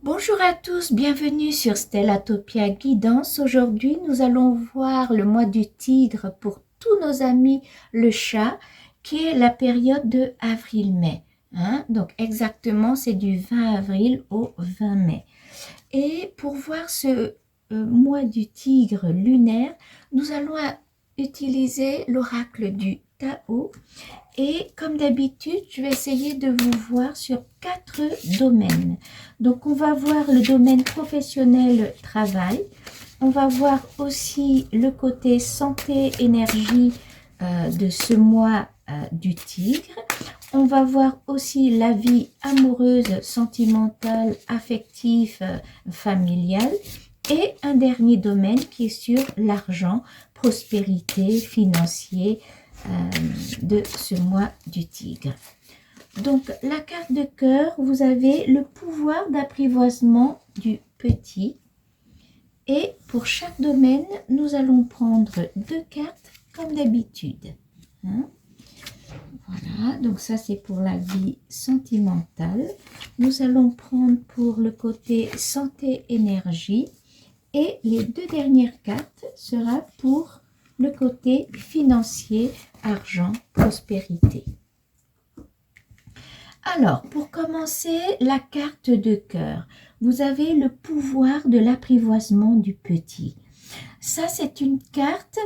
Bonjour à tous, bienvenue sur Stellatopia Guidance. Aujourd'hui, nous allons voir le mois du tigre pour tous nos amis le chat, qui est la période de avril-mai. Donc exactement, c'est du 20 avril au 20 mai. Et pour voir ce mois du tigre lunaire, nous allons utiliser l'oracle du Tao. Et comme d'habitude, je vais essayer de vous voir sur 4 domaines. Donc, on va voir le domaine professionnel travail. On va voir aussi le côté santé, énergie de ce mois du tigre. On va voir aussi la vie amoureuse, sentimentale, affective, familiale. Et un dernier domaine qui est sur l'argent, prospérité, financier, de ce mois du tigre. Donc, la carte de cœur, vous avez le pouvoir d'apprivoisement du petit. Et pour chaque domaine, nous allons prendre 2 cartes comme d'habitude. Voilà, donc ça c'est pour la vie sentimentale. Nous allons prendre pour le côté santé-énergie. Et les 2 dernières cartes sera pour le côté financier, argent, prospérité. Alors, pour commencer, la carte de cœur. Vous avez le pouvoir de l'apprivoisement du petit. Ça, c'est une carte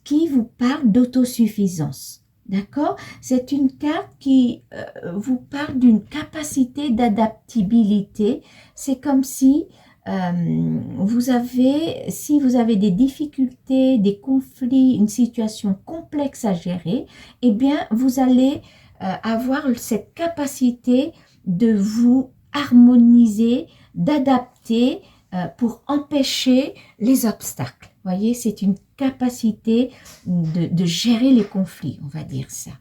qui vous parle d'autosuffisance. D'accord? C'est une carte qui vous parle d'une capacité d'adaptabilité. C'est comme si si vous avez des difficultés, des conflits, une situation complexe à gérer, eh bien, vous allez avoir cette capacité de vous harmoniser, d'adapter pour empêcher les obstacles. Vous voyez, c'est une capacité de gérer les conflits, on va dire ça.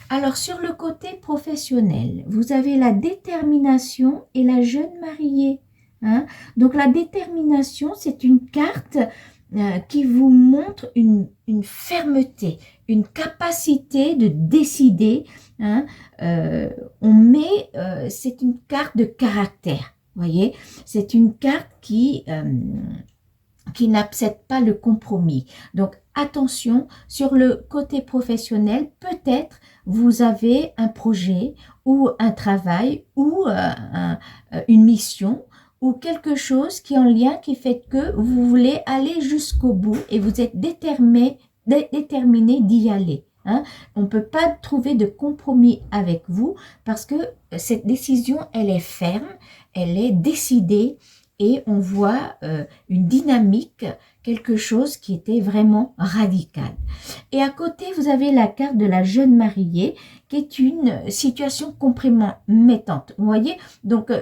Alors, sur le côté professionnel, vous avez la détermination et la jeune mariée. Donc, la détermination, c'est une carte qui vous montre une fermeté, une capacité de décider. C'est une carte de caractère. Voyez, c'est une carte qui n'accepte pas le compromis. Donc, attention, sur le côté professionnel, peut-être vous avez un projet ou un travail ou une mission ou quelque chose qui est en lien, qui fait que vous voulez aller jusqu'au bout et vous êtes déterminé d'y aller. On ne peut pas trouver de compromis avec vous parce que cette décision, elle est ferme, elle est décidée et on voit une dynamique, quelque chose qui était vraiment radical. Et à côté, vous avez la carte de la jeune mariée qui est une situation compromettante. Vous voyez, donc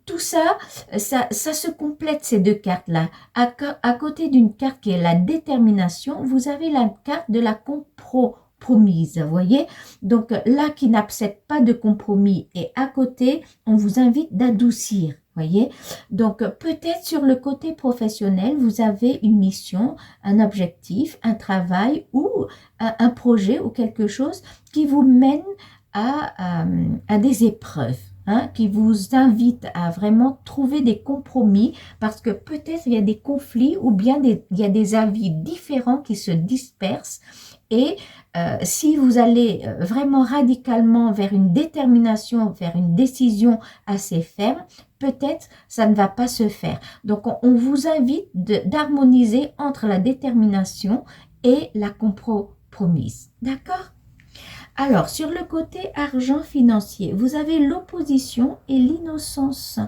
tout ça se complète, ces 2 cartes-là. À côté d'une carte qui est la détermination, vous avez la carte de la compromise, vous voyez. Donc là, qui n'accepte pas de compromis. Et à côté, on vous invite d'adoucir. Voyez, donc peut-être sur le côté professionnel, vous avez une mission, un objectif, un travail ou un projet ou quelque chose qui vous mène à des épreuves, qui vous invite à vraiment trouver des compromis parce que peut-être il y a des conflits ou bien il y a des avis différents qui se dispersent. Et si vous allez vraiment radicalement vers une détermination, vers une décision assez ferme, peut-être ça ne va pas se faire. Donc, on vous invite d'harmoniser entre la détermination et la compromise. D'accord? Alors, sur le côté argent financier, vous avez l'opposition et l'innocence.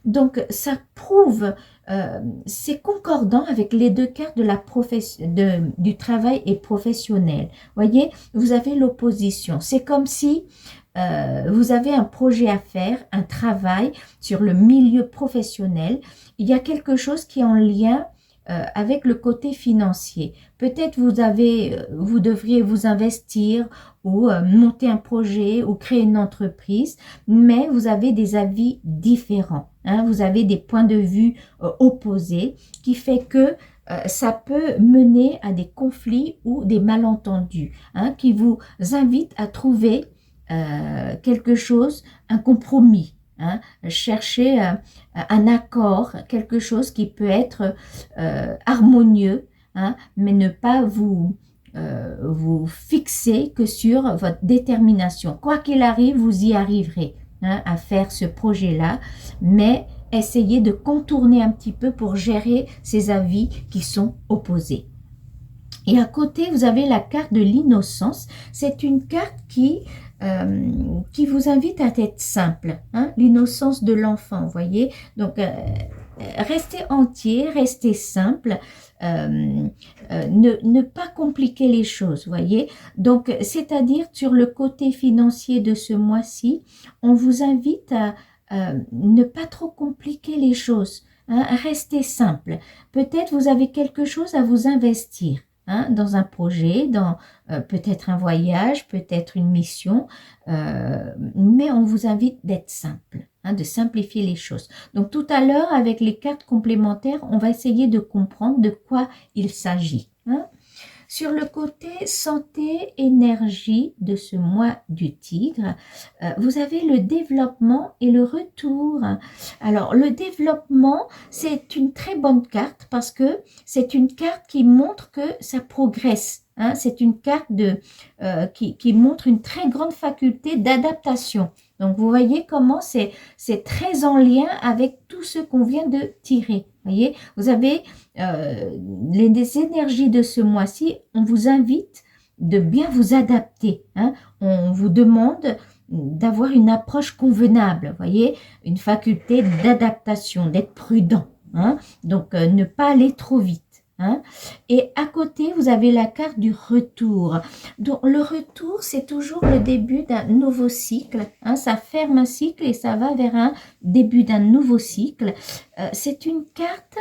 Donc, ça prouve, c'est concordant avec les 2 cartes du travail et professionnel. Voyez, vous avez l'opposition. C'est comme si vous avez un projet à faire, un travail sur le milieu professionnel. Il y a quelque chose qui est en lien avec le côté financier. Peut-être vous devriez vous investir ou monter un projet ou créer une entreprise, mais vous avez des avis différents. Vous avez des points de vue opposés qui fait que ça peut mener à des conflits ou des malentendus, qui vous invitent à trouver quelque chose, un compromis. hein. Cherchez un accord, quelque chose qui peut être harmonieux, hein, mais ne pas vous fixer que sur votre détermination. Quoi qu'il arrive, vous y arriverez, hein, à faire ce projet-là, mais essayez de contourner un petit peu pour gérer ces avis qui sont opposés. Et à côté, vous avez la carte de l'innocence. C'est une carte qui vous invite à être simple, hein, l'innocence de l'enfant, vous voyez. Donc, restez entier, restez simple, ne pas compliquer les choses, voyez. Donc, c'est-à-dire sur le côté financier de ce mois-ci, on vous invite à ne pas trop compliquer les choses, hein, restez simple. Peut-être vous avez quelque chose à vous investir, hein, dans un projet, dans peut-être un voyage, peut-être une mission, mais on vous invite d'être simple, hein, de simplifier les choses. Donc tout à l'heure, avec les cartes complémentaires, on va essayer de comprendre de quoi il s'agit, hein. Sur le côté santé, énergie de ce mois du tigre, vous avez le développement et le retour. Alors, le développement, c'est une très bonne carte parce que c'est une carte qui montre que ça progresse, hein. C'est une carte qui montre une très grande faculté d'adaptation. Donc, vous voyez comment c'est très en lien avec tout ce qu'on vient de tirer. Voyez, vous avez les énergies de ce mois-ci, on vous invite de bien vous adapter, hein. On vous demande d'avoir une approche convenable, voyez, une faculté d'adaptation, d'être prudent, hein. Donc, ne pas aller trop vite, hein. Et à côté, vous avez la carte du retour. Donc, le retour, c'est toujours le début d'un nouveau cycle, hein. Ça ferme un cycle et ça va vers un début d'un nouveau cycle. C'est une carte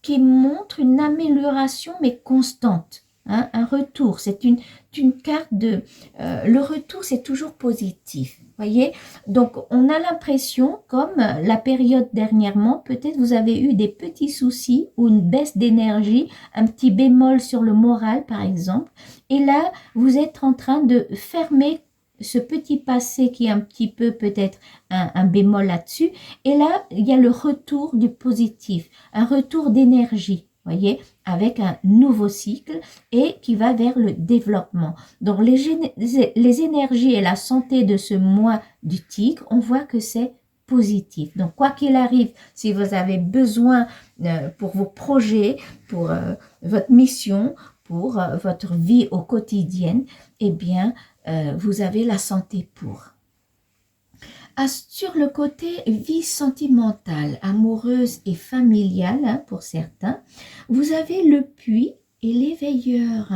qui montre une amélioration mais constante, hein, un retour. C'est une carte de... le retour, c'est toujours positif, voyez. Donc, on a l'impression, comme la période dernièrement, peut-être vous avez eu des petits soucis ou une baisse d'énergie, un petit bémol sur le moral, par exemple. Et là, vous êtes en train de fermer ce petit passé qui est un petit peu peut-être un bémol là-dessus. Et là, il y a le retour du positif, un retour d'énergie, voyez, avec un nouveau cycle et qui va vers le développement. Donc, les énergies et la santé de ce mois du tigre, on voit que c'est positif. Donc, quoi qu'il arrive, si vous avez besoin pour vos projets, pour votre mission, pour votre vie au quotidien, eh bien, vous avez la santé pour. Sur le côté vie sentimentale, amoureuse et familiale, hein, pour certains, vous avez le puits et l'éveilleur.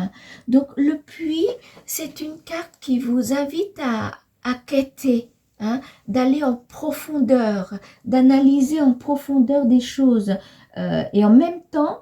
Donc, le puits, c'est une carte qui vous invite à quêter, hein, d'aller en profondeur, d'analyser en profondeur des choses. Et en même temps,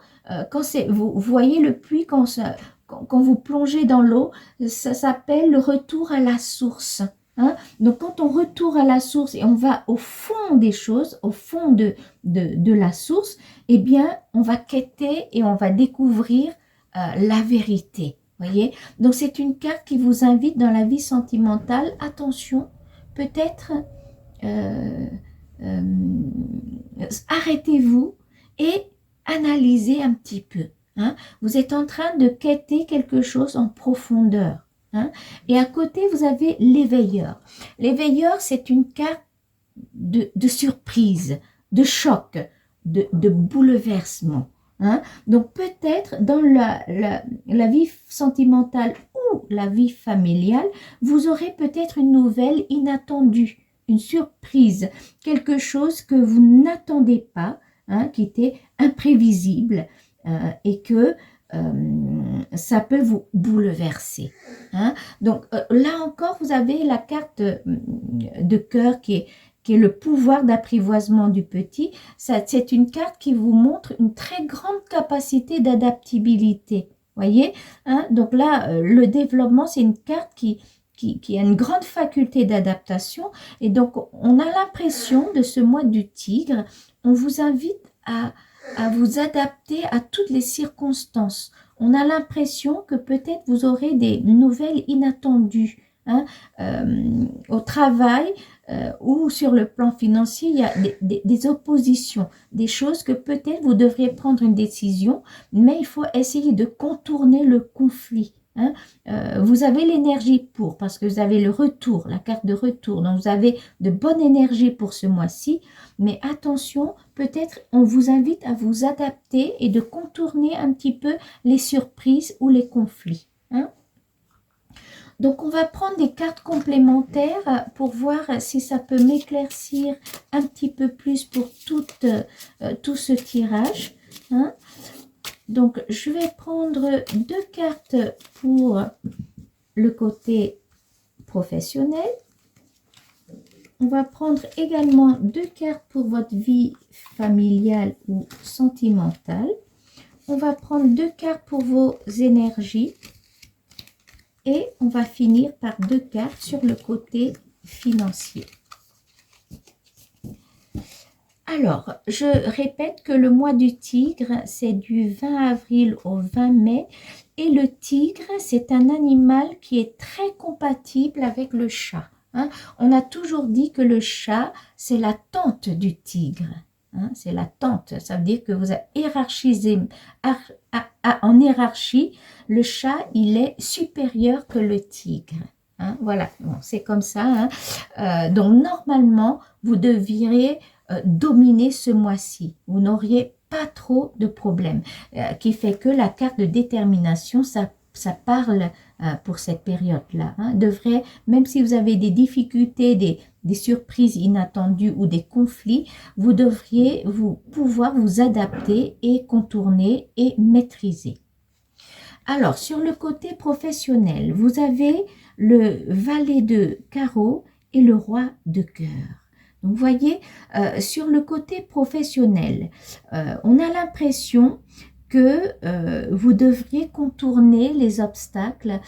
quand vous voyez le puits, quand vous plongez dans l'eau, ça s'appelle le retour à la source, hein. Donc, quand on retourne à la source et on va au fond des choses, au fond de la source, eh bien, on va quêter et on va découvrir la vérité, voyez. Donc, c'est une carte qui vous invite dans la vie sentimentale. Attention, peut-être arrêtez-vous et analysez un petit peu, hein. Vous êtes en train de quêter quelque chose en profondeur, hein. Et à côté, vous avez l'éveilleur. L'éveilleur, c'est une carte de surprise, de choc, de bouleversement, hein. Donc, peut-être dans la vie sentimentale ou la vie familiale, vous aurez peut-être une nouvelle inattendue, une surprise, quelque chose que vous n'attendez pas, hein, qui était imprévisible et que ça peut vous bouleverser, hein. Donc, là encore, vous avez la carte de cœur qui est le pouvoir d'apprivoisement du petit. C'est une carte qui vous montre une très grande capacité d'adaptabilité, voyez, hein. Donc là, le développement, c'est une carte qui a une grande faculté d'adaptation. Et donc, on a l'impression de ce mois du tigre, on vous invite à vous adapter à toutes les circonstances. On a l'impression que peut-être vous aurez des nouvelles inattendues, hein. Au travail, ou sur le plan financier, il y a des oppositions, des choses que peut-être vous devriez prendre une décision, mais il faut essayer de contourner le conflit. Hein. Vous avez l'énergie pour, parce que vous avez le retour, la carte de retour, donc vous avez de bonne énergie pour ce mois-ci, mais attention, peut-être on vous invite à vous adapter et de contourner un petit peu les surprises ou les conflits. Hein. Donc, on va prendre des cartes complémentaires pour voir si ça peut m'éclaircir un petit peu plus pour tout ce tirage. Hein. Donc, je vais prendre 2 cartes pour le côté professionnel. On va prendre également 2 cartes pour votre vie familiale ou sentimentale. On va prendre 2 cartes pour vos énergies. Et on va finir par 2 cartes sur le côté financier. Alors, je répète que le mois du tigre, c'est du 20 avril au 20 mai. Et le tigre, c'est un animal qui est très compatible avec le chat. Hein. On a toujours dit que le chat, c'est la tante du tigre. Hein, c'est la tante, ça veut dire que vous avez hiérarchisé, en hiérarchie, le chat, il est supérieur que le tigre. Hein, voilà, bon, c'est comme ça. Hein. Donc, normalement, vous devriez dominer ce mois-ci. Vous n'auriez pas trop de problèmes. Qui fait que la carte de détermination, ça parle pour cette période-là. Hein, devrait, même si vous avez des difficultés, des surprises inattendues ou des conflits, vous devriez pouvoir vous adapter et contourner et maîtriser. Alors, sur le côté professionnel, vous avez le valet de carreau et le roi de cœur. Donc, vous voyez, sur le côté professionnel, on a l'impression que vous devriez contourner les obstacles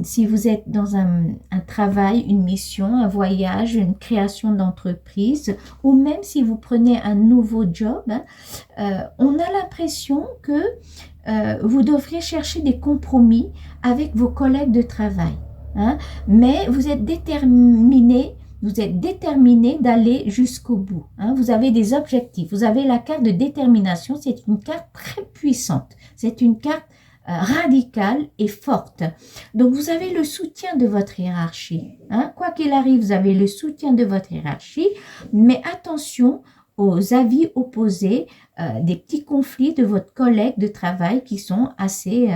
si vous êtes dans un travail, une mission, un voyage, une création d'entreprise, ou même si vous prenez un nouveau job, hein, on a l'impression que vous devriez chercher des compromis avec vos collègues de travail. Hein, mais vous êtes déterminé d'aller jusqu'au bout. Hein. Vous avez des objectifs. Vous avez la carte de détermination. C'est une carte très puissante. C'est une carte radicale et forte. Donc, vous avez le soutien de votre hiérarchie. Hein. Quoi qu'il arrive, vous avez le soutien de votre hiérarchie. Mais attention aux avis opposés, des petits conflits de votre collègue de travail qui sont assez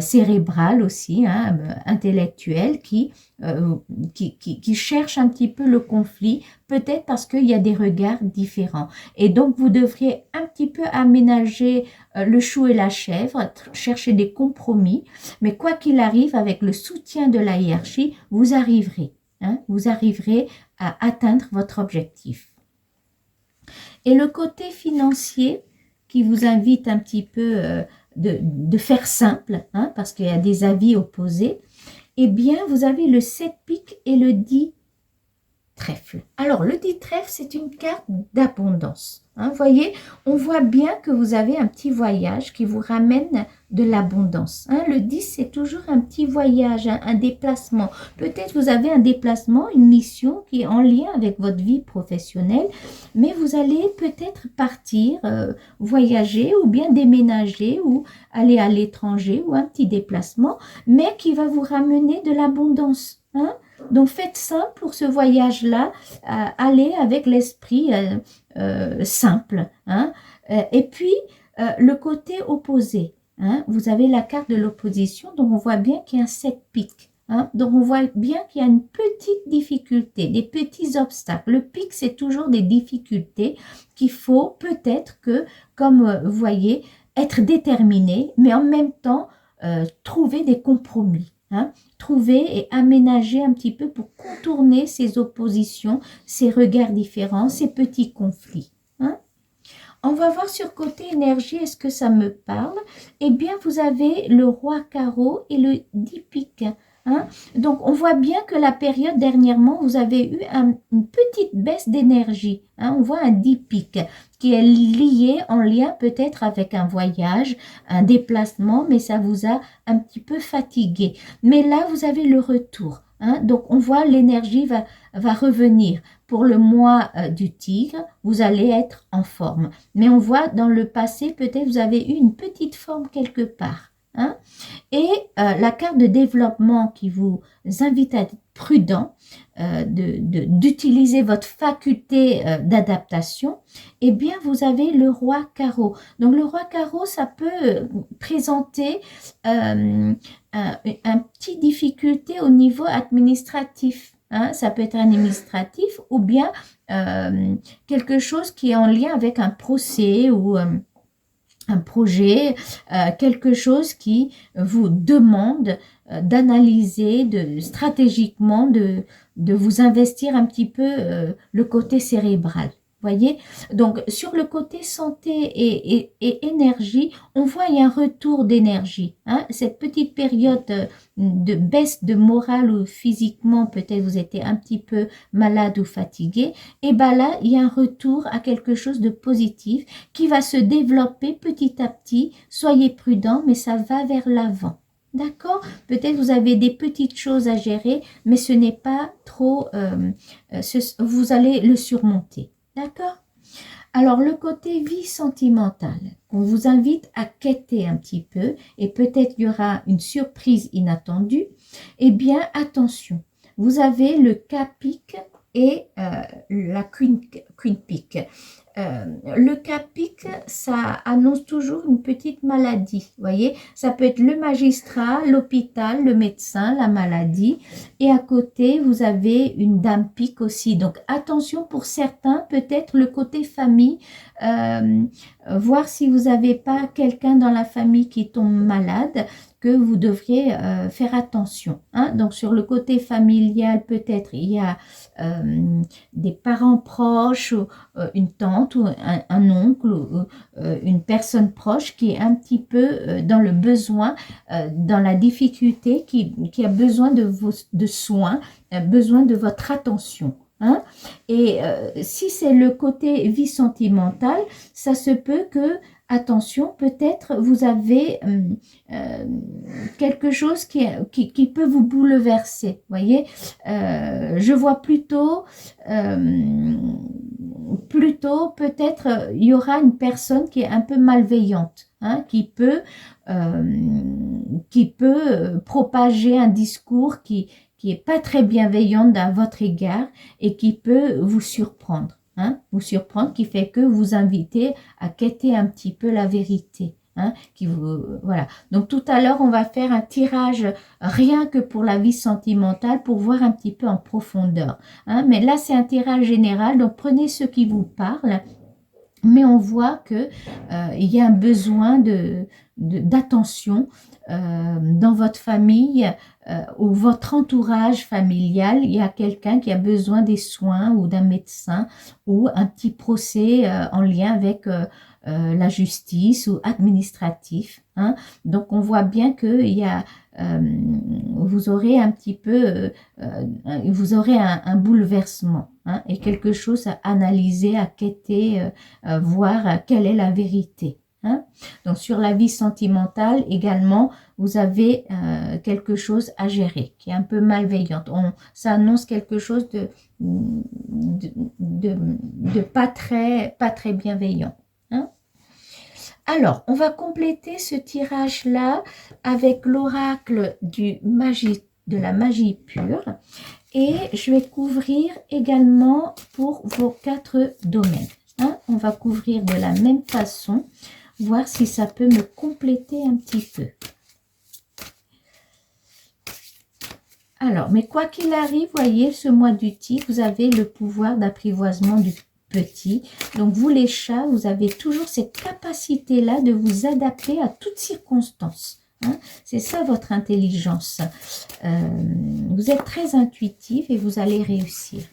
cérébrales aussi, hein, intellectuels, qui cherchent un petit peu le conflit, peut-être parce qu'il y a des regards différents. Et donc, vous devriez un petit peu aménager le chou et la chèvre, chercher des compromis, mais quoi qu'il arrive, avec le soutien de la hiérarchie, vous arriverez. Hein, vous arriverez à atteindre votre objectif. Et le côté financier qui vous invite un petit peu de faire simple, hein, parce qu'il y a des avis opposés, eh bien, vous avez le 7 piques et le 10 trèfle. Alors, le 10 trèfle, c'est une carte d'abondance. Hein, voyez, on voit bien que vous avez un petit voyage qui vous ramène de l'abondance. Hein, le 10, c'est toujours un petit voyage, un déplacement. Peut-être vous avez un déplacement, une mission qui est en lien avec votre vie professionnelle, mais vous allez peut-être partir, voyager ou bien déménager ou aller à l'étranger ou un petit déplacement, mais qui va vous ramener de l'abondance. Hein. Donc, faites simple pour ce voyage-là, allez avec l'esprit simple. Hein. Et puis, le côté opposé. Hein. Vous avez la carte de l'opposition, donc on voit bien qu'il y a un 7 piques. Hein. Donc, on voit bien qu'il y a une petite difficulté, des petits obstacles. Le pic, c'est toujours des difficultés qu'il faut peut-être que, comme vous voyez, être déterminé, mais en même temps, trouver des compromis. Hein, trouver et aménager un petit peu pour contourner ces oppositions, ces regards différents, ces petits conflits. Hein. On va voir sur côté énergie, est-ce que ça me parle? Eh bien, vous avez le roi carreau et le 10 piques. Hein. Donc, on voit bien que la période dernièrement, vous avez eu une petite baisse d'énergie. Hein. On voit un 10 piques qui est lié, en lien peut-être avec un voyage, un déplacement, mais ça vous a un petit peu fatigué. Mais là, vous avez le retour. hein. Donc, on voit l'énergie va revenir. Pour le mois du tigre, vous allez être en forme. Mais on voit dans le passé, peut-être vous avez eu une petite forme quelque part, hein. Et la carte de développement qui vous invite à être prudent, d'utiliser votre faculté d'adaptation, eh bien, vous avez le roi carreau. Donc, le roi carreau, ça peut présenter un petit difficulté au niveau administratif. Hein, ça peut être administratif ou bien quelque chose qui est en lien avec un procès ou un projet, quelque chose qui vous demande d'analyser, stratégiquement, de vous investir un petit peu le côté cérébral. Voyez, donc sur le côté santé et énergie, on voit il y a un retour d'énergie. Hein, cette petite période de baisse de morale ou physiquement, peut-être vous étiez un petit peu malade ou fatigué, et bien là, il y a un retour à quelque chose de positif qui va se développer petit à petit. Soyez prudents, mais ça va vers l'avant. D'accord? Peut-être vous avez des petites choses à gérer, mais ce n'est pas trop... vous allez le surmonter. D'accord? Alors, le côté vie sentimentale, on vous invite à quêter un petit peu et peut-être il y aura une surprise inattendue. Eh bien, attention, vous avez le Capique et la Queen Pique. Le Capique, ça annonce toujours une petite maladie. Voyez, ça peut être le magistrat, l'hôpital, le médecin, la maladie. Et à côté, vous avez une dame pique aussi. Donc, attention pour certains, peut-être le côté famille, voir si vous n'avez pas quelqu'un dans la famille qui tombe malade, que vous devriez faire attention. Hein. Donc, sur le côté familial, peut-être il y a des parents proches, une tante ou un oncle ou une personne proche qui est un petit peu dans le besoin, dans la difficulté, qui a besoin de soins, besoin de votre attention. Hein? Et si c'est le côté vie sentimentale, ça se peut que, attention, peut-être vous avez quelque chose qui peut vous bouleverser. Voyez, je vois plutôt peut-être il y aura une personne qui est un peu malveillante, hein, qui peut propager un discours qui est pas très bienveillant à votre égard et qui peut vous surprendre. Hein, vous surprendre, qui fait que vous invitez à quêter un petit peu la vérité. Hein, voilà. Donc tout à l'heure, on va faire un tirage rien que pour la vie sentimentale pour voir un petit peu en profondeur. Hein, mais là, c'est un tirage général, donc prenez ce qui vous parle. Mais on voit que il y a un besoin d'attention dans votre famille ou votre entourage familial. Il y a quelqu'un qui a besoin des soins ou d'un médecin ou un petit procès en lien avec la justice ou administratif. Hein. Donc on voit bien que il y a vous aurez un petit peu, vous aurez un bouleversement, hein, et quelque chose à analyser, à quêter, voir quelle est la vérité. Hein. Donc sur la vie sentimentale également, vous avez quelque chose à gérer qui est un peu malveillante. Ça annonce quelque chose de pas très bienveillant. Hein. Alors, on va compléter ce tirage-là avec l'oracle de la magie pure. Et je vais couvrir également pour vos 4 domaines. Hein. On va couvrir de la même façon, voir si ça peut me compléter un petit peu. Alors, mais quoi qu'il arrive, voyez, ce mois du tigre, vous avez le pouvoir d'apprivoisement du petit. Donc, vous les chats, vous avez toujours cette capacité-là de vous adapter à toutes circonstances. Hein. C'est ça votre intelligence. Vous êtes très intuitif et vous allez réussir.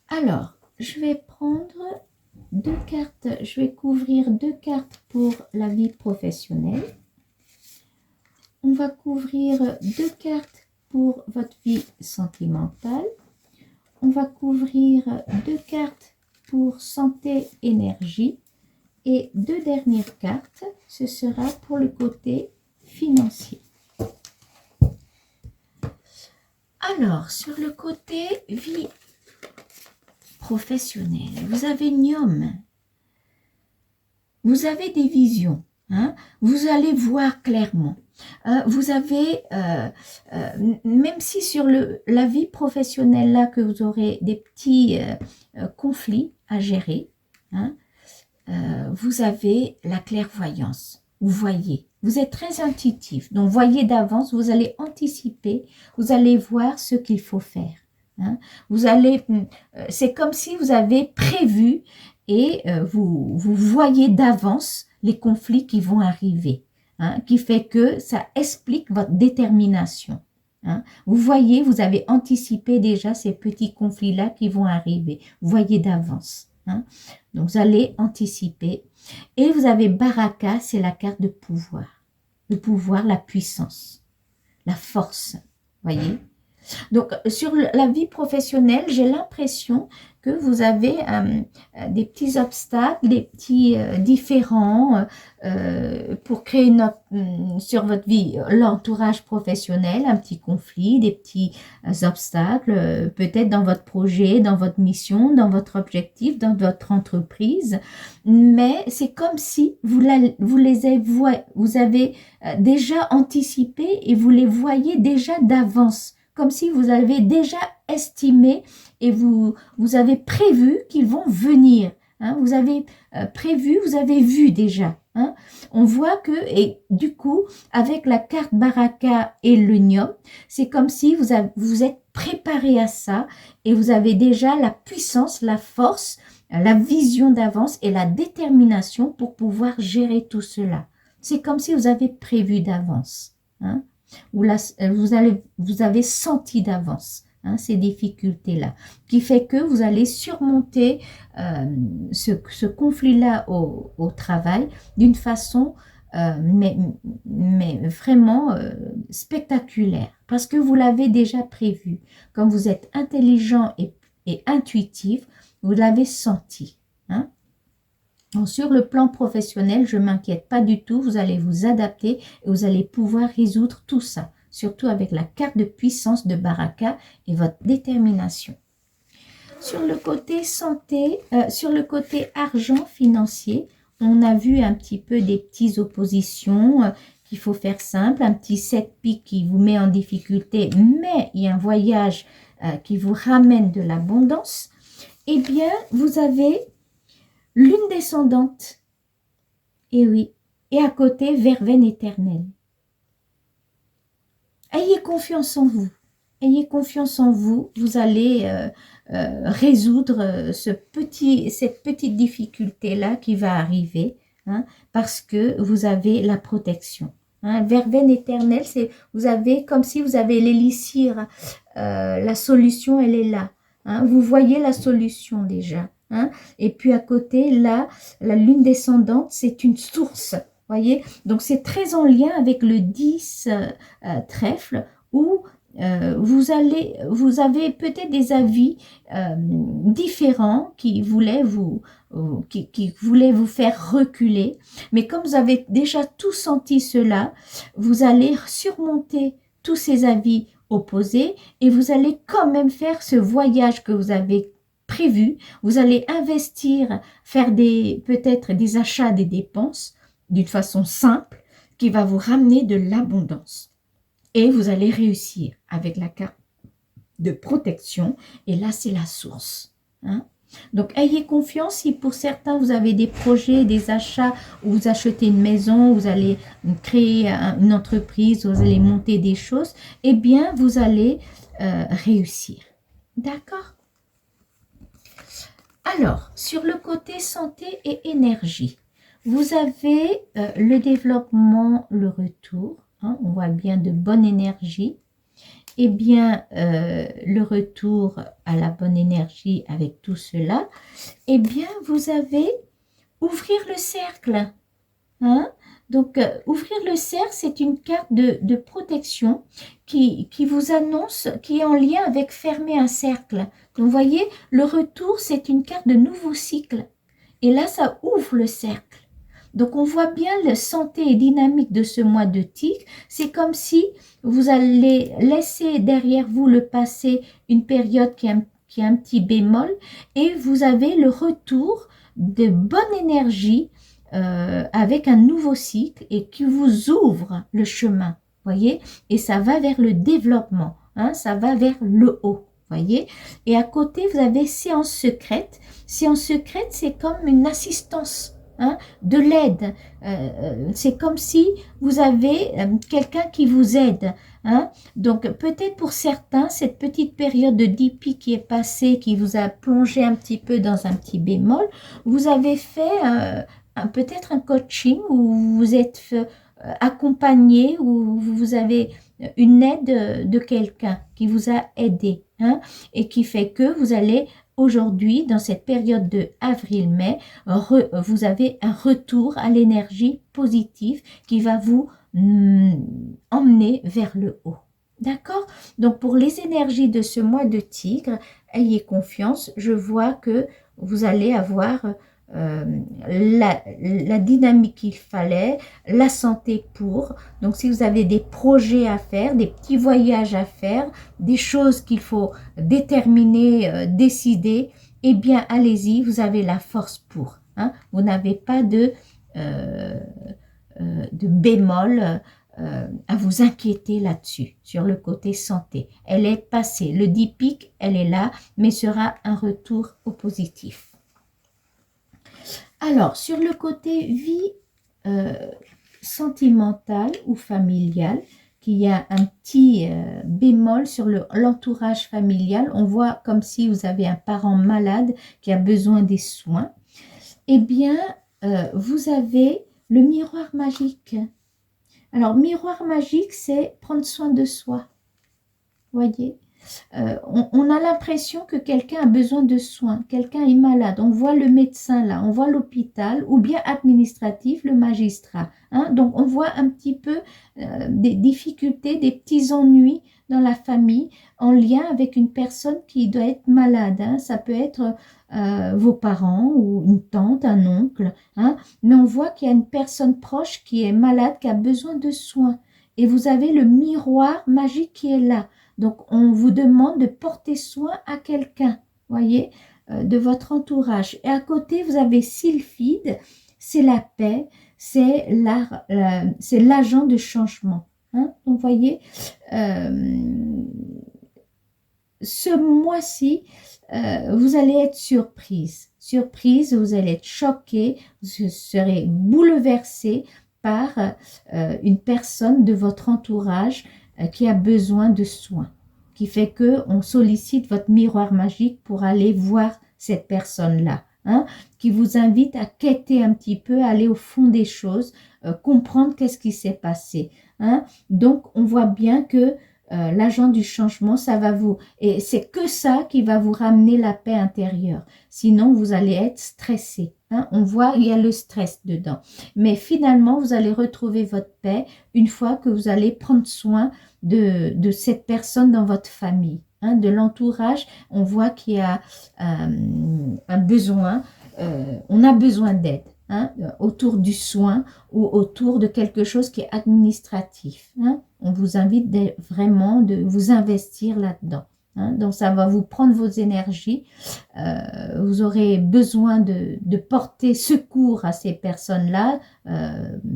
Alors, je vais prendre 2 cartes. Je vais couvrir 2 cartes pour la vie professionnelle. On va couvrir 2 cartes pour votre vie sentimentale. On va couvrir 2 cartes pour santé, énergie. Et 2 dernières cartes, ce sera pour le côté financier. Alors, sur le côté vie professionnelle, vous avez Niom. Vous avez des visions. Hein? Vous allez voir clairement. Vous avez, même si sur la vie professionnelle, là, que vous aurez des petits conflits à gérer, hein, vous avez la clairvoyance. Vous voyez, vous êtes très intuitif. Donc, voyez d'avance, vous allez anticiper, vous allez voir ce qu'il faut faire. Hein. Vous allez, c'est comme si vous avez prévu et vous voyez d'avance les conflits qui vont arriver. Hein, qui fait que ça explique votre détermination. Hein. Vous voyez, vous avez anticipé déjà ces petits conflits-là qui vont arriver. Vous voyez d'avance. Hein. Donc, vous allez anticiper. Et vous avez Baraka, c'est la carte de pouvoir. Le pouvoir, la puissance, la force. Voyez. Donc, sur la vie professionnelle, j'ai l'impression que vous avez des petits obstacles, des petits différends pour créer sur votre vie, l'entourage professionnel, un petit conflit, des petits obstacles, peut-être dans votre projet, dans votre mission, dans votre objectif, dans votre entreprise. Mais c'est comme si vous avez déjà anticipé et vous les voyez déjà d'avance. Comme si vous avez déjà estimé et vous avez prévu qu'ils vont venir. Hein, vous avez prévu, vous avez vu déjà. Hein. On voit que, et du coup, avec la carte Baraka et le Niom, c'est comme si vous êtes préparé à ça et vous avez déjà la puissance, la force, la vision d'avance et la détermination pour pouvoir gérer tout cela. C'est comme si vous avez prévu d'avance. Hein. Vous avez senti d'avance hein, ces difficultés-là, qui fait que vous allez surmonter ce conflit-là au travail d'une façon mais vraiment spectaculaire, parce que vous l'avez déjà prévu. Comme vous êtes intelligent et intuitif, vous l'avez senti. Hein. Donc, sur le plan professionnel, je ne m'inquiète pas du tout, vous allez vous adapter et vous allez pouvoir résoudre tout ça, surtout avec la carte de puissance de Baraka et votre détermination. Sur le côté santé, sur le côté argent financier, on a vu un petit peu des petites oppositions qu'il faut faire simple, un petit 7 piques qui vous met en difficulté, mais il y a un voyage qui vous ramène de l'abondance. Eh bien, vous avez lune descendante, et oui, et à côté, verveine éternelle. Ayez confiance en vous. Ayez confiance en vous. Vous allez résoudre cette petite difficulté-là qui va arriver, hein, parce que vous avez la protection. Hein. Verveine éternelle, c'est vous avez comme si vous avez l'élixir. La solution, elle est là. Hein. Vous voyez la solution déjà. Hein. Et puis à côté, là, la lune descendante, c'est une source. Voyez, donc c'est très en lien avec le 10 trèfle où vous avez peut-être des avis différents qui voulaient vous faire reculer. Mais comme vous avez déjà tout senti cela, vous allez surmonter tous ces avis opposés et vous allez quand même faire ce voyage que vous avez prévu. Vous allez investir, faire peut-être des achats, des dépenses d'une façon simple qui va vous ramener de l'abondance. Et vous allez réussir avec la carte de protection. Et là, c'est la source. Hein? Donc, ayez confiance. Si pour certains, vous avez des projets, des achats, où vous achetez une maison, vous allez créer une entreprise, vous allez monter des choses, eh bien, vous allez réussir. D'accord? Alors, sur le côté santé et énergie, vous avez le développement, le retour. Hein, on voit bien de bonne énergie. Eh bien, le retour à la bonne énergie avec tout cela, eh bien, vous avez ouvrir le cercle. Hein? Donc, ouvrir le cercle, c'est une carte de protection qui vous annonce, qui est en lien avec fermer un cercle. Donc, vous voyez, le retour, c'est une carte de nouveau cycle. Et là, ça ouvre le cercle. Donc, on voit bien la santé et dynamique de ce mois de Tigre. C'est comme si vous allez laisser derrière vous le passé, une période qui a un petit bémol, et vous avez le retour de bonne énergie avec un nouveau cycle et qui vous ouvre le chemin, voyez, et ça va vers le développement, hein, ça va vers le haut, voyez. Et à côté, vous avez séance secrète. Séance secrète, c'est comme une assistance, hein, de l'aide. C'est comme si vous avez quelqu'un qui vous aide, hein. Donc peut-être pour certains, cette petite période de DP qui est passée, qui vous a plongé un petit peu dans un petit bémol, vous avez fait peut-être un coaching où vous vous êtes accompagné, où vous avez une aide de quelqu'un qui vous a aidé, hein, et qui fait que vous allez aujourd'hui, dans cette période de avril-mai, vous avez un retour à l'énergie positive qui va vous emmener vers le haut. D'accord? Donc, pour les énergies de ce mois de Tigre, ayez confiance. Je vois que vous allez avoir la dynamique qu'il fallait, la santé pour. Donc, si vous avez des projets à faire, des petits voyages à faire, des choses qu'il faut déterminer, décider, eh bien, allez-y, vous avez la force pour. Hein. Vous n'avez pas de bémol à vous inquiéter là-dessus, sur le côté santé. Elle est passée. Le dipic, elle est là, mais sera un retour au positif. Alors, sur le côté vie sentimentale ou familiale, qu'il y a un petit bémol sur l'entourage familial. On voit comme si vous avez un parent malade qui a besoin des soins. Eh bien, vous avez le miroir magique. Alors, miroir magique, c'est prendre soin de soi. Voyez, on a l'impression que quelqu'un a besoin de soins, quelqu'un est malade, on voit le médecin là, on voit l'hôpital, ou bien administratif, le magistrat. Hein? Donc, on voit un petit peu des difficultés, des petits ennuis dans la famille en lien avec une personne qui doit être malade. Hein? Ça peut être vos parents ou une tante, un oncle. Hein? Mais on voit qu'il y a une personne proche qui est malade, qui a besoin de soins. Et vous avez le miroir magique qui est là. Donc, on vous demande de porter soin à quelqu'un, voyez, de votre entourage. Et à côté, vous avez Sylphide, c'est la paix, c'est l'agent de changement. Hein. Donc, voyez, ce mois-ci, vous allez être surprise. Surprise, vous allez être choqué, vous serez bouleversé par une personne de votre entourage qui a besoin de soins, qui fait que on sollicite votre miroir magique pour aller voir cette personne-là, hein, qui vous invite à quêter un petit peu, à aller au fond des choses, comprendre qu'est-ce qui s'est passé. Hein. Donc, on voit bien que l'agent du changement, ça va vous... Et c'est que ça qui va vous ramener la paix intérieure. Sinon, vous allez être stressé. Hein. On voit, il y a le stress dedans. Mais finalement, vous allez retrouver votre paix une fois que vous allez prendre soin de cette personne dans votre famille. Hein, de l'entourage, on voit qu'il y a un besoin, on a besoin d'aide. Hein, autour du soin ou autour de quelque chose qui est administratif. Hein. On vous invite vraiment de vous investir là-dedans. Hein. Donc, ça va vous prendre vos énergies. Vous aurez besoin de porter secours à ces personnes-là,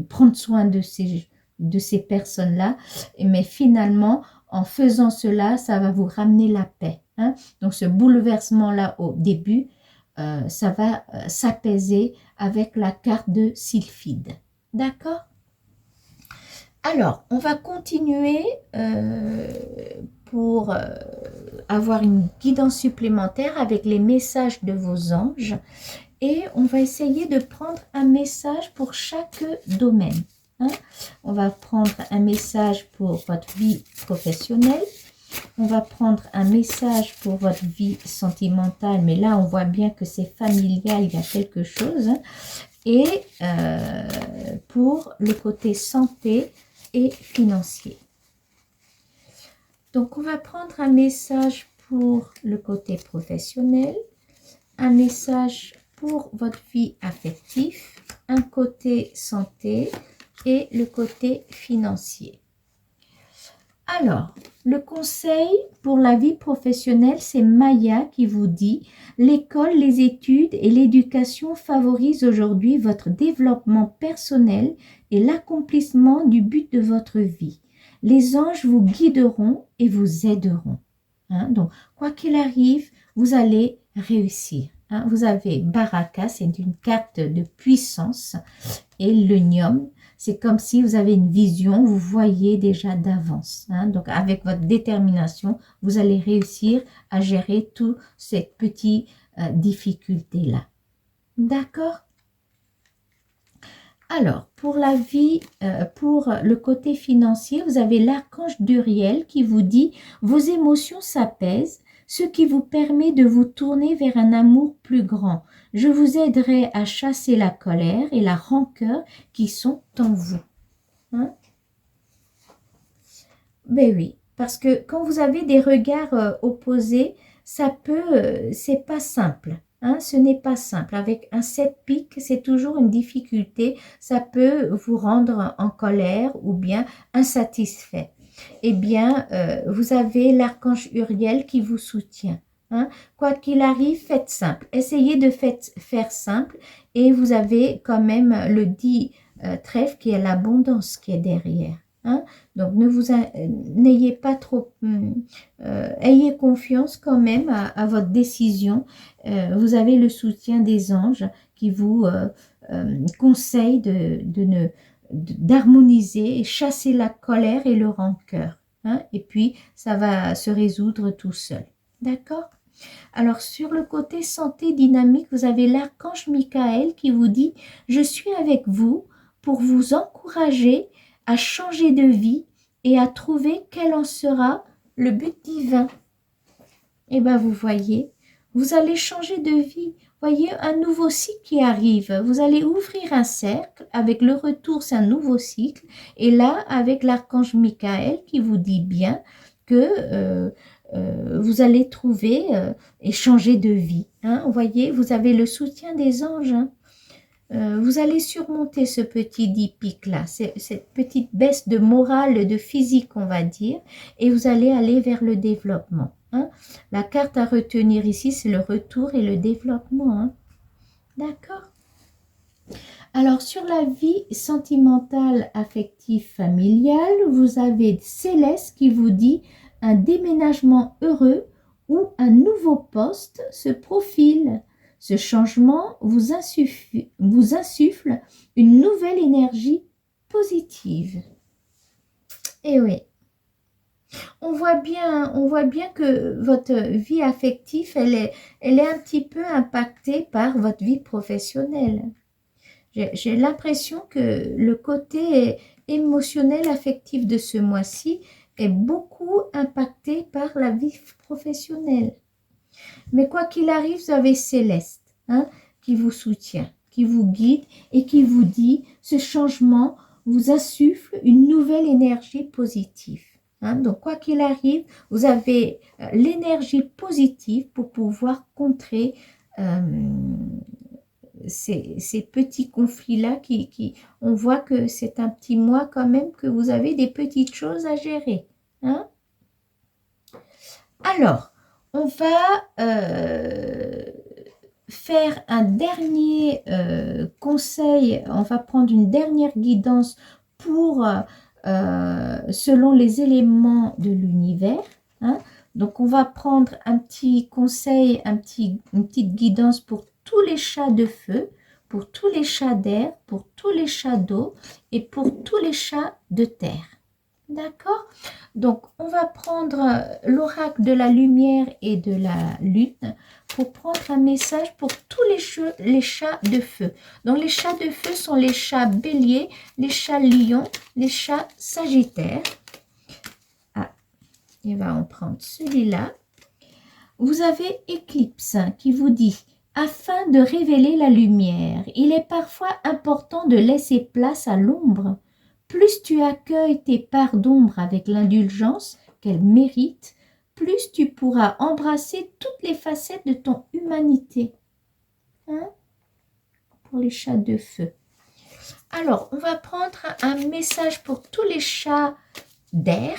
prendre soin de ces personnes-là. Mais finalement, en faisant cela, ça va vous ramener la paix. Hein. Donc, ce bouleversement-là au début, ça va s'apaiser avec la carte de Sylphide. D'accord? Alors, on va continuer pour avoir une guidance supplémentaire avec les messages de vos anges. Et on va essayer de prendre un message pour chaque domaine. Hein? On va prendre un message pour votre vie professionnelle. On va prendre un message pour votre vie sentimentale, mais là, on voit bien que c'est familial, il y a quelque chose. Hein. Et pour le côté santé et financier. Donc, on va prendre un message pour le côté professionnel, un message pour votre vie affective, un côté santé et le côté financier. Alors, le conseil pour la vie professionnelle, c'est Maya qui vous dit « L'école, les études et l'éducation favorisent aujourd'hui votre développement personnel et l'accomplissement du but de votre vie. Les anges vous guideront et vous aideront. » Donc, quoi qu'il arrive, vous allez réussir. Vous avez Baraka, c'est une carte de puissance, et le Niom, c'est comme si vous avez une vision, vous voyez déjà d'avance. Donc, avec votre détermination, vous allez réussir à gérer toutes ces petites difficultés-là. D'accord? Alors, pour la vie, pour le côté financier, vous avez l'archange d'Uriel qui vous dit « Vos émotions s'apaisent, ce qui vous permet de vous tourner vers un amour plus grand. Je vous aiderai à chasser la colère et la rancœur qui sont en vous. » Ben oui, parce que quand vous avez des regards opposés, ça peut, c'est pas simple. Ce n'est pas simple. Avec un 7 piques, c'est toujours une difficulté. Ça peut vous rendre en colère ou bien insatisfait. Eh bien, vous avez l'archange Uriel qui vous soutient. Quoi qu'il arrive, faites simple. Essayez de faire simple et vous avez quand même le 10 trèfle qui est l'abondance qui est derrière. Donc, n'ayez pas trop, ayez confiance quand même à votre décision. Vous avez le soutien des anges qui vous conseillent d'harmoniser et chasser la colère et le rancœur. Et puis, ça va se résoudre tout seul. D'accord? Alors, sur le côté santé dynamique, vous avez l'archange Michael qui vous dit « Je suis avec vous pour vous encourager à changer de vie et à trouver quel en sera le but divin. » Et bien, vous voyez, vous allez changer de vie. Voyez, un nouveau cycle qui arrive. Vous allez ouvrir un cercle. Avec le retour, c'est un nouveau cycle. Et là, avec l'archange Michael qui vous dit bien que vous allez trouver et changer de vie. Vous voyez, vous avez le soutien des anges. Vous allez surmonter ce petit 10 piques-là, cette petite baisse de morale, de physique, on va dire, et vous allez aller vers le développement. La carte à retenir ici, c'est le retour et le développement. D'accord? Alors, sur la vie sentimentale, affective, familiale, vous avez Céleste qui vous dit « Un déménagement heureux ou un nouveau poste se profile. Ce changement vous insuffle une nouvelle énergie positive. » Et oui, on voit bien que votre vie affective, elle est un petit peu impactée par votre vie professionnelle. J'ai l'impression que le côté émotionnel, affectif de ce mois-ci est beaucoup impacté par la vie professionnelle. Mais quoi qu'il arrive, vous avez Céleste qui vous soutient, qui vous guide et qui vous dit ce changement vous insuffle une nouvelle énergie positive. Donc, quoi qu'il arrive, vous avez l'énergie positive pour pouvoir contrer ces petits conflits-là on voit que c'est un petit mois quand même que vous avez des petites choses à gérer. Alors, on va faire un dernier conseil, on va prendre une dernière guidance pour, selon les éléments de l'univers. Donc, on va prendre un petit conseil, une petite guidance pour tous les chats de feu, pour tous les chats d'air, pour tous les chats d'eau et pour tous les chats de terre. D'accord? Donc, on va prendre l'oracle de la lumière et de la lune pour prendre un message pour tous les chats de feu. Donc, les chats de feu sont les chats béliers, les chats lions, les chats sagittaires. Et ben, on prend celui-là. Vous avez Éclipse qui vous dit « Afin de révéler la lumière, il est parfois important de laisser place à l'ombre. Plus tu accueilles tes parts d'ombre avec l'indulgence qu'elles méritent, plus tu pourras embrasser toutes les facettes de ton humanité. » pour les chats de feu. Alors, on va prendre un message pour tous les chats d'air.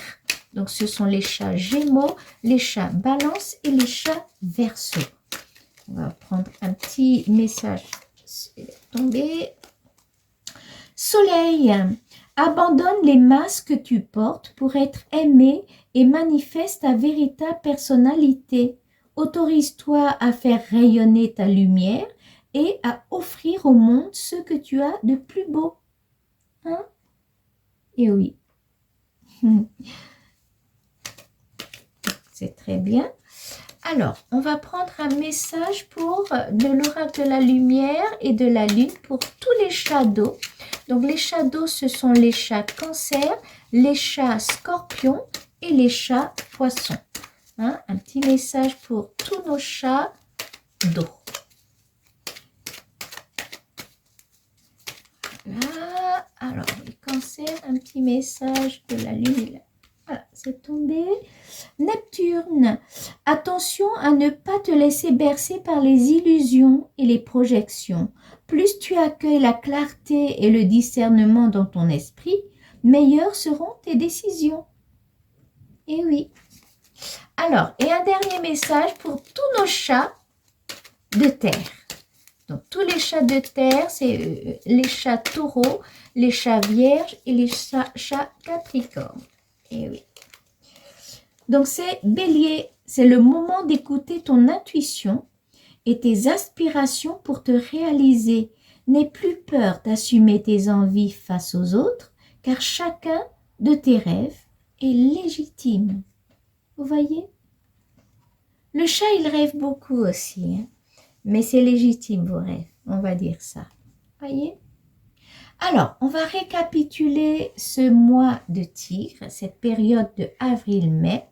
Donc, ce sont les chats Gémeaux, les chats Balance et les chats Verseau. On va prendre un petit message. Tomber. Soleil, abandonne les masques que tu portes pour être aimé et manifeste ta véritable personnalité. Autorise-toi à faire rayonner ta lumière et à offrir au monde ce que tu as de plus beau. Hein? Et oui. C'est très bien. Alors, on va prendre un message pour de l'oracle de la lumière et de la lune pour tous les chats d'eau. Donc, les chats d'eau, ce sont les chats cancer, les chats scorpions et les chats poissons. Hein? Un petit message pour tous nos chats d'eau. Là, alors, les cancers, un petit message de la lune. Voilà, c'est tombé. Neptune, attention à ne pas te laisser bercer par les illusions et les projections. Plus tu accueilles la clarté et le discernement dans ton esprit, meilleures seront tes décisions. Et oui. Alors, et un dernier message pour tous nos chats de terre. Donc, tous les chats de terre, c'est les chats taureaux, les chats vierges et les chats capricornes. Et oui. Donc, c'est bélier, c'est le moment d'écouter ton intuition et tes aspirations pour te réaliser. N'aie plus peur d'assumer tes envies face aux autres, car chacun de tes rêves est légitime. Vous voyez? Le chat, il rêve beaucoup aussi, hein? Mais c'est légitime vos rêves, on va dire ça. Voyez? Alors, on va récapituler ce mois de Tigre, cette période de avril-mai.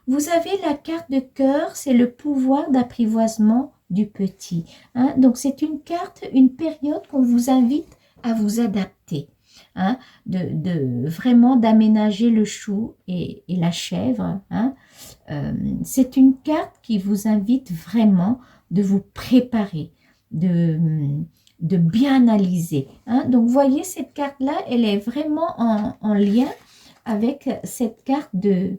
Vous avez la carte de cœur, c'est le pouvoir d'apprivoisement du petit. Hein? Donc, c'est une carte, une période qu'on vous invite à vous adapter. Hein? Vraiment d'aménager le chou et la chèvre. Hein? C'est une carte qui vous invite vraiment de vous préparer, de bien analyser. Hein? Donc, vous voyez, cette carte-là, elle est vraiment en lien avec cette carte de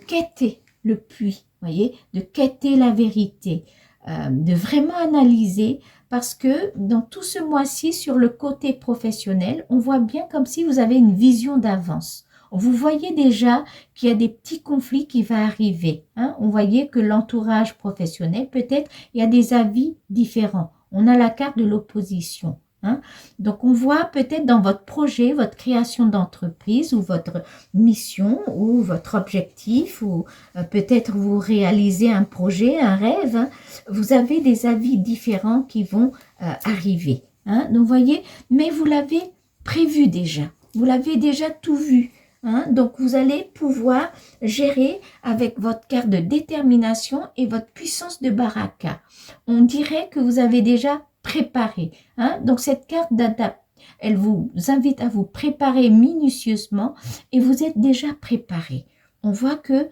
quêter le puits, voyez, de quêter la vérité, de vraiment analyser, parce que dans tout ce mois-ci, sur le côté professionnel, on voit bien comme si vous avez une vision d'avance. Vous voyez déjà qu'il y a des petits conflits qui vont arriver. Hein? On voyait que l'entourage professionnel, peut-être, il y a des avis différents. On a la carte de l'opposition. Hein? Donc, on voit peut-être dans votre projet, votre création d'entreprise ou votre mission ou votre objectif ou peut-être vous réalisez un projet, un rêve. Hein? Vous avez des avis différents qui vont arriver. Hein? Donc, vous voyez, mais vous l'avez prévu déjà. Vous l'avez déjà tout vu. Hein? Donc, vous allez pouvoir gérer avec votre carte de détermination et votre puissance de baraka. On dirait que vous avez déjà préparé. Hein? Donc, cette carte d'adaptation, elle vous invite à vous préparer minutieusement et vous êtes déjà préparé. On voit que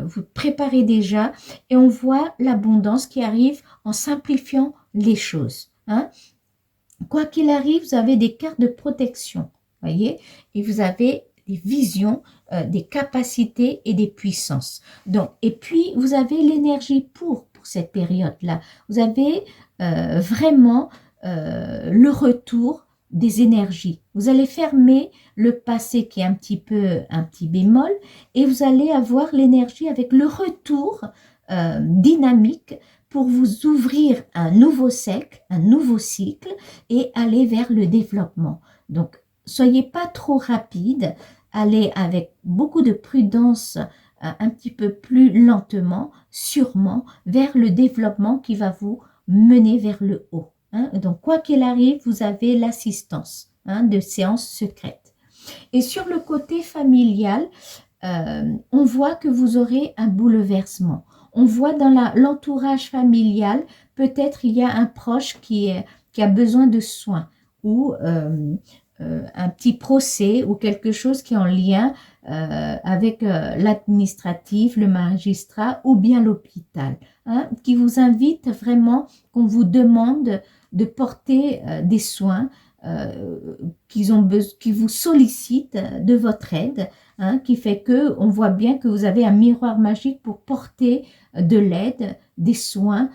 vous préparez déjà et on voit l'abondance qui arrive en simplifiant les choses. Hein? Quoi qu'il arrive, vous avez des cartes de protection, voyez, et vous avez des visions, des capacités et des puissances. Donc, et puis, vous avez l'énergie pour cette période-là. Vous avez vraiment le retour des énergies. Vous allez fermer le passé qui est un petit bémol et vous allez avoir l'énergie avec le retour dynamique pour vous ouvrir un nouveau cycle et aller vers le développement. Donc, soyez pas trop rapide, allez avec beaucoup de prudence, un petit peu plus lentement, sûrement, vers le développement qui va vous mener vers le haut. Hein. Donc, quoi qu'il arrive, vous avez l'assistance de séances secrètes. Et sur le côté familial, on voit que vous aurez un bouleversement. On voit dans l'entourage familial, peut-être il y a un proche qui a besoin de soins ou un petit procès ou quelque chose qui est en lien avec l'administratif, le magistrat ou bien l'hôpital, hein, qui vous invite vraiment, qu'on vous demande de porter des soins qui vous sollicitent de votre aide, hein, qui fait que on voit bien que vous avez un miroir magique pour porter de l'aide, des soins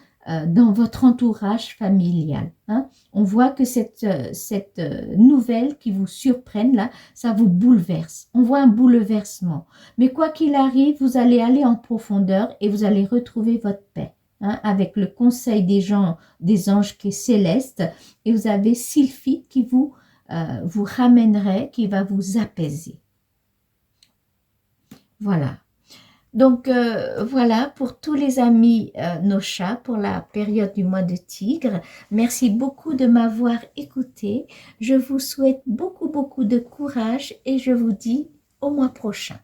dans votre entourage familial. Hein. On voit que cette nouvelle qui vous surprenne là, ça vous bouleverse. On voit un bouleversement. Mais quoi qu'il arrive, vous allez aller en profondeur et vous allez retrouver votre paix. Hein, avec le conseil des anges qui est céleste, et vous avez Sylphie qui vous ramènerait, qui va vous apaiser. Voilà. Donc, voilà pour tous les amis nos chats pour la période du mois de Tigre. Merci beaucoup de m'avoir écouté. Je vous souhaite beaucoup de courage et je vous dis au mois prochain.